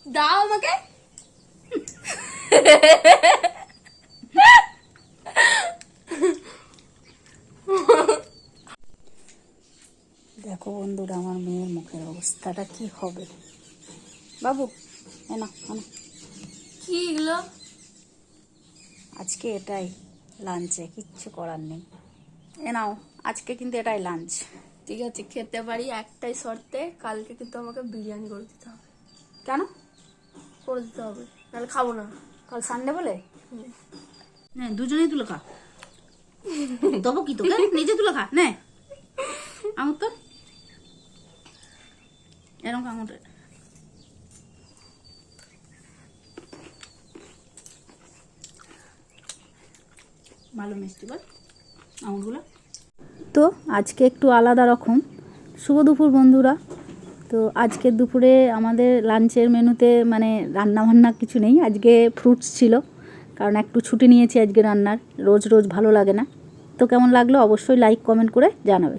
দাও আমাকে। দেখো বন্ধুরা, আমার মেয়ের মুখের অবস্থাটা কি হবে। বাবু এনা আনা, কি এগুলো? আজকে এটাই লাঞ্চে, কিচ্ছু করার নেই। এ নাও, আজকে কিন্তু এটাই লাঞ্চ। ঠিক আছে, খেতে পারি একটাই শর্তে, কালকে কিন্তু আমাকে বিরিয়ানি করে দিতে হবে। কেন? করে দিতে হবে, নাহলে খাবো না। কাল সানডে বলে নে, দুজনেই তুলে খা। দেবো কি তোকে? নিজে তুলে খা নে। আঙুর তো এরকম আঙুর ভালো মিষ্টি, বল আঙুরগুলো। তো আজকে একটু আলাদা রকম। শুভ দুপুর বন্ধুরা। তো আজকের দুপুরে আমাদের লাঞ্চের মেনুতে মানে রান্নাবান্না কিছু নেই, আজকে ফ্রুটস ছিল, কারণ একটু ছুটি নিয়েছি আজকে রান্নার। রোজ রোজ ভালো লাগে না। তো কেমন লাগলো অবশ্যই লাইক কমেন্ট করে জানাবে।